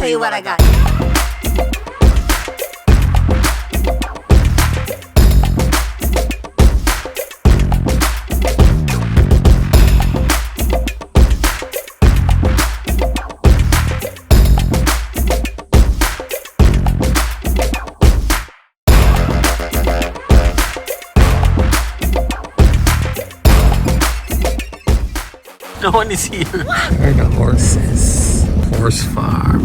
show you what I got. No one is here. Where are the horses? Horse farm.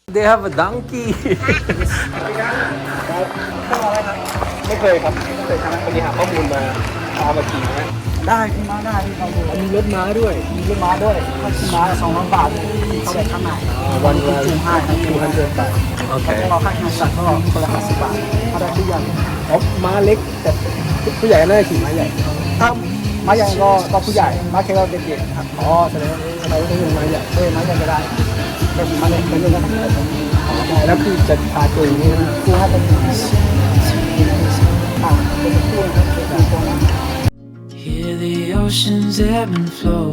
They have a donkey. ไม่เคยครับไม่เคยทำวันนี้หาข้อมูลมาเอามาขี่นะได้พี่ม้าได้พี่เขามีรถม้าด้วยมีรถม้าด้วยถ้าขี่ม้า200 บาทเข้าไปข้างในวันละ200 บาทโอเคเราค่าขี่สัตว์ก็คนละ50 บาทถ้าได้ผู้ใหญ่ม้าเล็กแต่ผู้ใหญ่น่าจะขี่ม้าใหญ่ถ้าม้าใหญ่ก็ผู้ใหญ่ม้าแค่ก็เด็กๆครับอ๋อแสดงว่าต้องเป็นม้าใหญ่ม้าใหญ่ก็ได้แต่ม้าเล็กเป็นเรื่องของได้แล้วคือจะพาตัวนี้คือให้เป็นHear the oceans ebb and flow.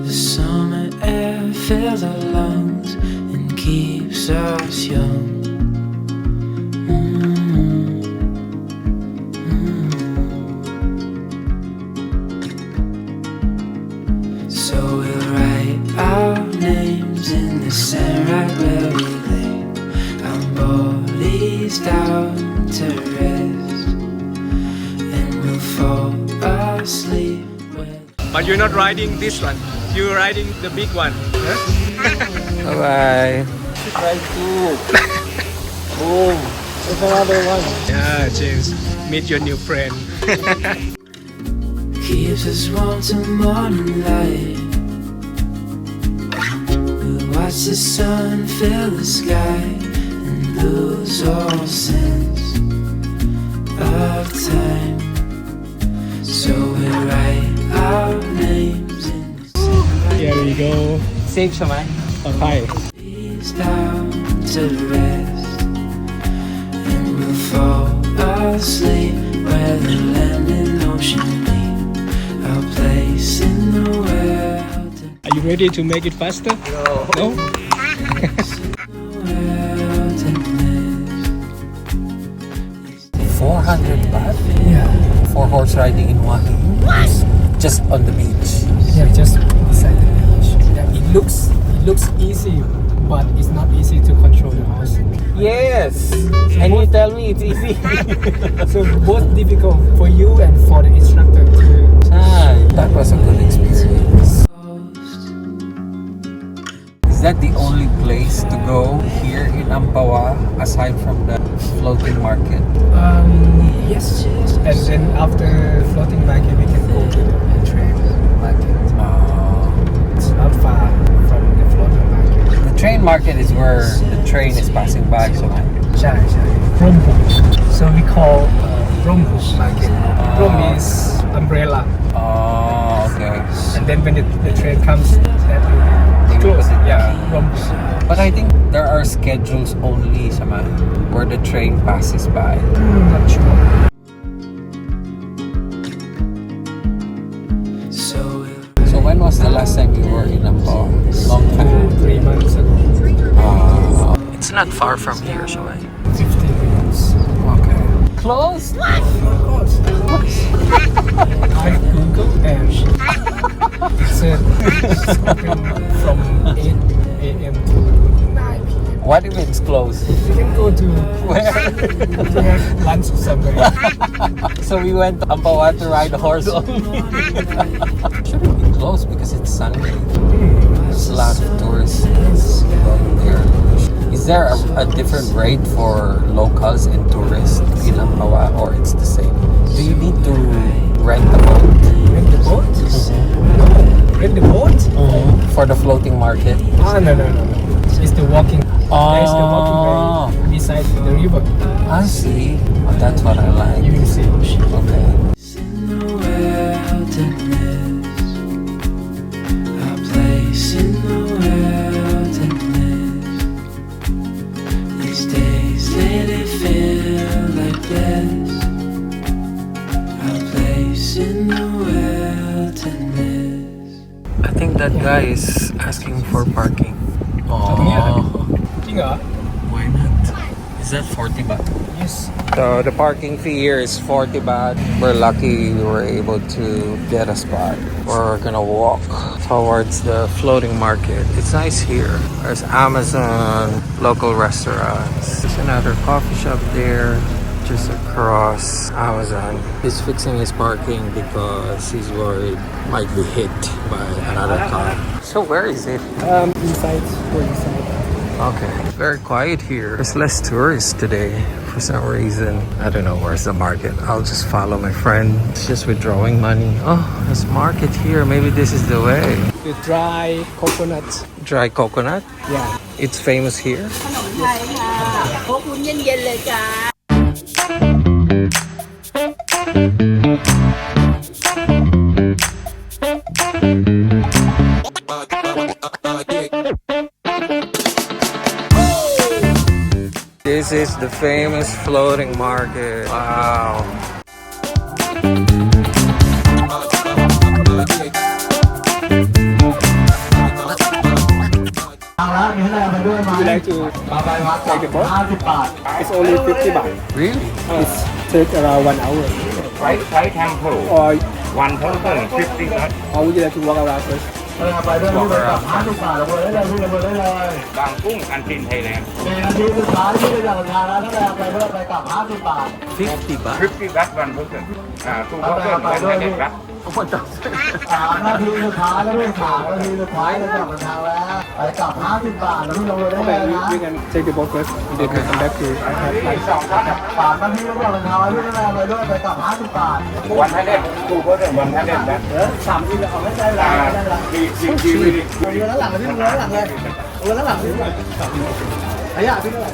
The summer air fills our lungs and keeps us young. So we'll write our names in the sand right where we lay, our bodies down to rest, and we'll fall asleep. But you're not riding this one. You're riding the big one. Bye bye. Try to. Boom. There's another one. Yeah, James. Meet your new friend. Keeps us warm till morning light. We'll watch the sun fill the sky and lose all sense of time. So we write our names in the sand. Here we go. Safe ใช่ไหม ปลอดภัย Leaves down to rest, and we'll fall asleep where the land and ocean meet, our place in the world. Are you ready to make it faster? No? 400 baht Yeah. for horse riding in Mackee. Just on the beach. Yeah, just beside the beach. Yeah, it looks easy, but it's not easy to control the horse. Yes. And you tell me it's easy. So both difficult for you and for the instructor too. That was a good experience. Is that the only place to go here in Amphawa aside from the floating market? Yes. And then after floating market, we can go to the train market. It's not far from the floating market. The train market is where the train is passing by, so Shai. Rombo. So we call Rombo market. Rom is umbrella. Oh, okay. And then when the train comes, that They will close. put it Yeah, down. Rombo. But I think there are schedules only sama where the train passes by. Not sure. So when was the last time you were in Amphawa? Long time. 3 months ago. It's not far from here, so 15 minutes. okay. Close? I Google and it said it's open from 8 a.m. to 9 p.m. What if it's close? We can go to Where? to have lunch somewhere. So we went to Amphawa to ride a horse only. Shouldn't be close because it's Sunday. There's a lot of tourists going there. Is there a different rate for locals and tourists in Amphawa, or it's the same? Do you need to rent a boat? Rent the boat? No. Rent the boat? For the floating market? No. It's the walking. There's the walking way beside the river. I see. Oh, that's what I like. You will see. Okay. In the wilderness, our place in the wilderness. guy is asking for parking. Oh, why not? Is that 40 baht? Yes. So the parking fee here is 40 baht. We're lucky we were able to get a spot. We're gonna walk towards the floating market. It's nice here. There's Amazon, local restaurants. There's another coffee shop there. Just across Amazon. He's fixing his parking because he's worried might be hit by another car. So where is it? Inside. We're inside. Okay. Very quiet here. There's less tourists today for some reason. I don't know where's the market. I'll just follow my friend. It's just withdrawing money. Oh, there's market here. Maybe this is the way. The dry coconut. Dry coconut? Yeah. It's famous here. This is the famous floating market. Wow. Would you like to take the boat? It's only 50 baht. Really? It's take around 1 hour. Right temple. Or, One person, 50 baht. or would you like to walk around first? Walk around. Bang Kung until Thailand. 50 baht. 50 baht one person. 2,100 baht. 3 นาทีสุดท้ายแล้วด้วย3 นาทีสุดท้ายแล้วกลับมาทางแล้วไปกลับ50 บาทแล้วพี่ลงเลยได้เลยนะ You can take the boat first and then come back to 3 นาทีแล้วกลับมาทางแล้ว 3 นาทีแล้วกลับมาทางแล้วพี่ได้ไปกลับ50 บาท 100 2 person 100 baht. 3 ทีแล้วเอาไม่ได้ละไม่ได้ละเรือด้านหลังพี่เรือด้านหลังเลยเรือด้านหลังพี่ขยะพี่ด้วย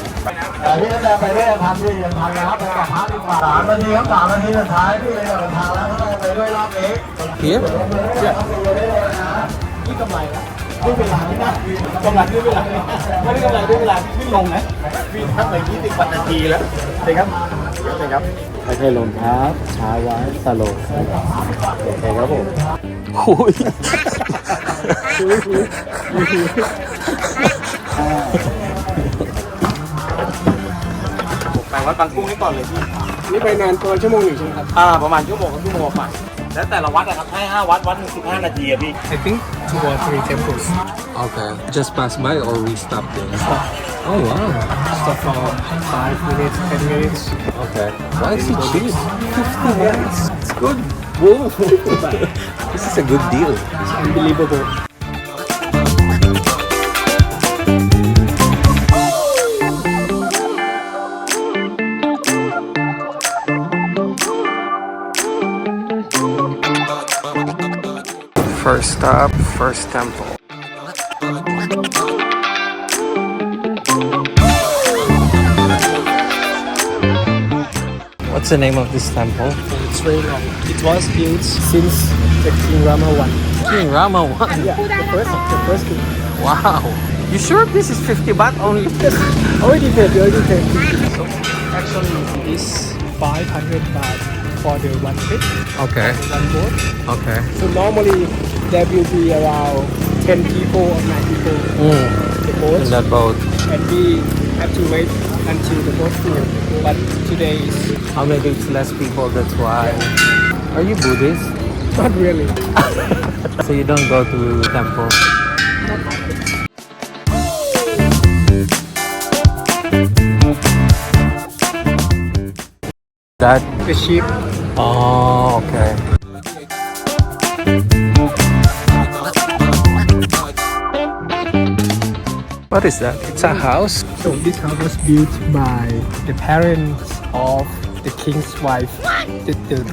พี่ก็จะไปด้วยพันที่ยังพันนะครับไปกลับ50 บาท3 นาทีครับ3 นาทีสุดท้ายพี่เลยกลับมาทางแล้วก็ไปด้วยรอบนี้ Here? นี่กำไรนะไม่เป็นไรนะกำไรไม่เป็นไรไม่ได้กำไรไม่เป็นไรขึ้นลงนะวิ่งทั้งไป20 นาทีแล้วเด็กครับเด็กครับไม่ใช่ลงครับช้าไว้สโลว์โอเคครับผม Uy. ไปวัดบางกุ้งให้ก่อนเลยพี่นี่ไปนานตัวชั่วโมงหนึ่งใช่ไหมครับประมาณชั่วโมงกับชั่วโมงกว่าแล้วแต่ละวัดนะครับให้5 วัดหนึ่ง15 นาทีอะพี่ I think 2 or 3 temples Okay. Just pass by or we stop there? Oh wow. stop for 5 minutes 10 minutes Okay. Why is it cheap? 50 minutes. It's good. Whoa. This is a good deal. it's unbelievable First stop, first temple. What's the name of this temple? it's very long it was built since the King Rama I King Rama 1. yeah the first king Wow. You sure this is 50 baht only? already paid so actually this 500 baht for the one trip Okay. one boat Okay. so normally there will be around 10 people or 9 people in the boat In that boat. and we have to wait until the boat full but today is Oh, maybe it's less people, that's why. Are you Buddhist? not really So you don't go to temple? That? the sheep Oh, okay. What is that? It's a house? so this house was built by the parents of the king's wife the King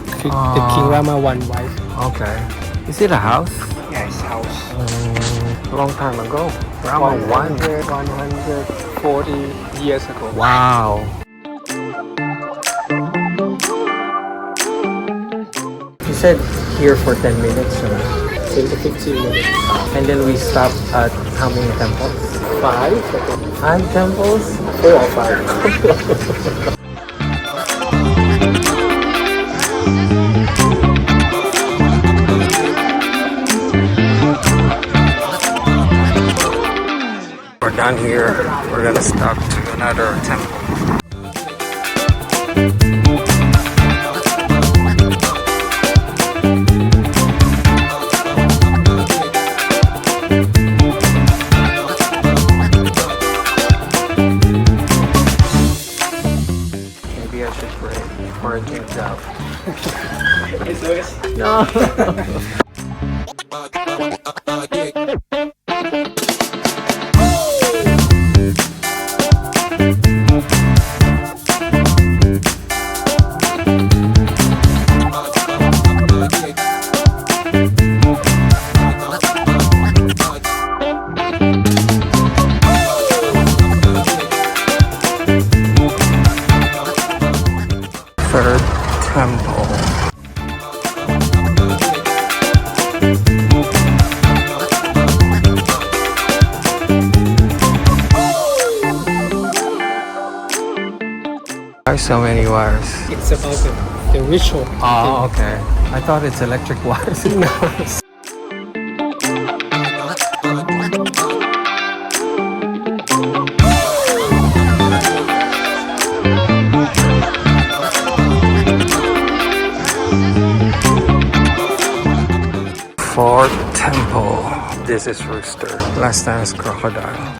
Rama I wife Okay. Is it a house? yeah it's house Long time ago. Rama 1. 140 years ago Wow. You said here for 10 minutes, right? 10 to 15 minutes And then we stop at how many temples? 5 5 temples? 4 or 5 Wow. We're done here. We're gonna stop to another temple. Maybe I should pray for a good job. No. Third temple. Why so many wires? It's about the ritual. Oh, okay. I thought it's electric wires. No. Fourth temple. This is rooster. Last time is crocodile.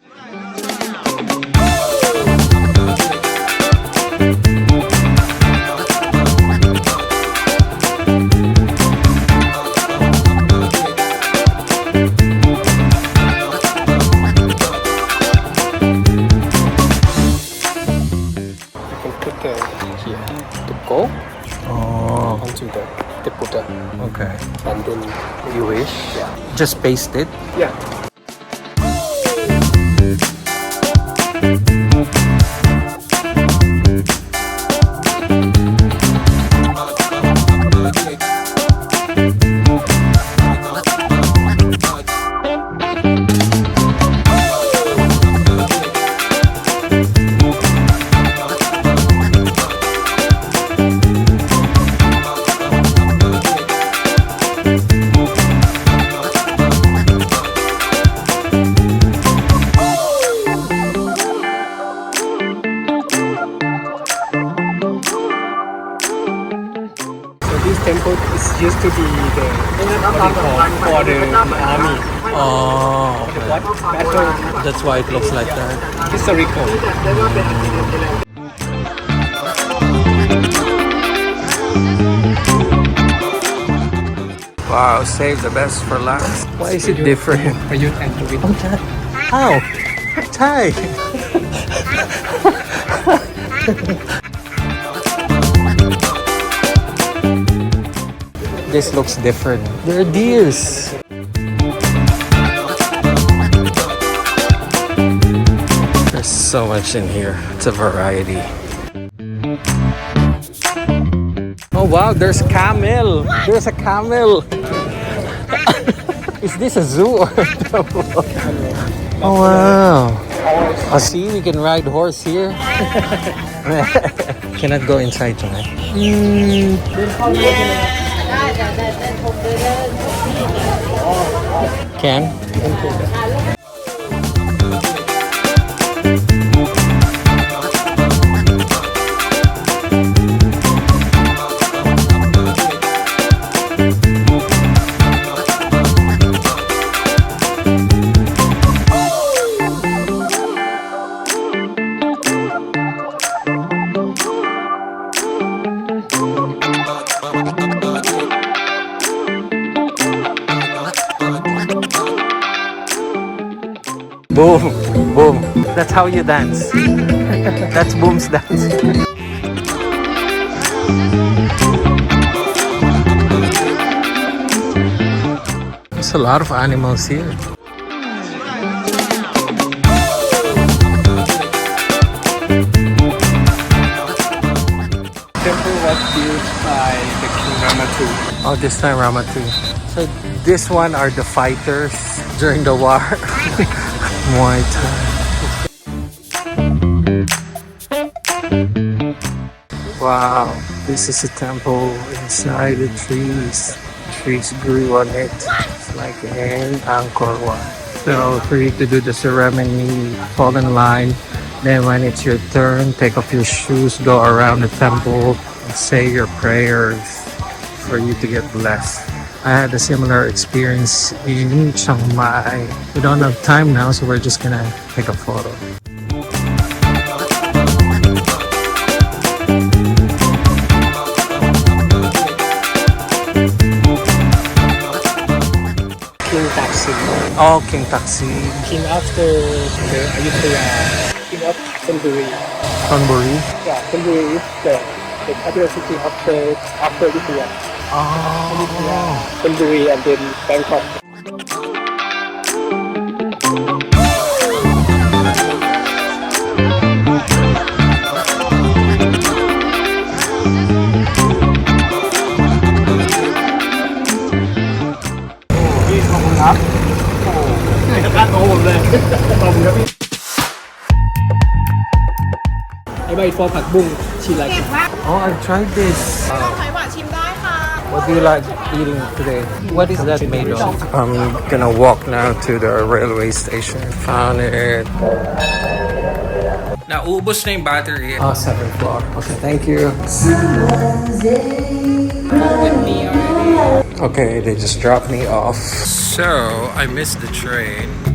Go Oh, onto the Buddha, okay. and then You wish? Yeah. Just paste it. yeah. This temple is used to be the for the army. Oh, The battle that's why it looks like that. historical. Wow, save the best for last. Why is it different? Prayut and Tawit. How? Thai. This looks different. There are deers. There's so much in here. It's a variety. Oh wow, there's camel. There's a camel. Is this a zoo or a temple? Oh wow. Oh, see, we can ride horse here. Cannot go inside tonight. Can? Boom, boom. That's how you dance. That's Boom's dance. There's a lot of animals here. Temple was built by the King Rama II. Oh, this time Rama 2. So this one are the fighters during the war. Muay Thai. Wow, this is a temple inside the trees. Trees grew on it. It's like an Angkor Wat. So for you to do the ceremony, fall in line. Then when it's your turn, take off your shoes, go around the temple, and say your prayers for you to get blessed. I had a similar experience in Chiang Mai. We don't have time now, so we're just gonna take a photo. King Taxi Oh, King Taxi, King after the Ayutthaya King of Thonburi. Thonburi. Yeah, Thonburi is the capital city after Ayutthaya. Oh, Thonburi and then Bangkok. I buy for Pak Bung. She like it. oh, I tried this. หอยหวานชิมได้ค่ะ What do you like eating today? What is that made of? I'm gonna walk now to the railway station. Found it. Naubos na yung battery. Oh, 7 o'clock. Okay, thank you. Okay, they just dropped me off. So, I missed the train.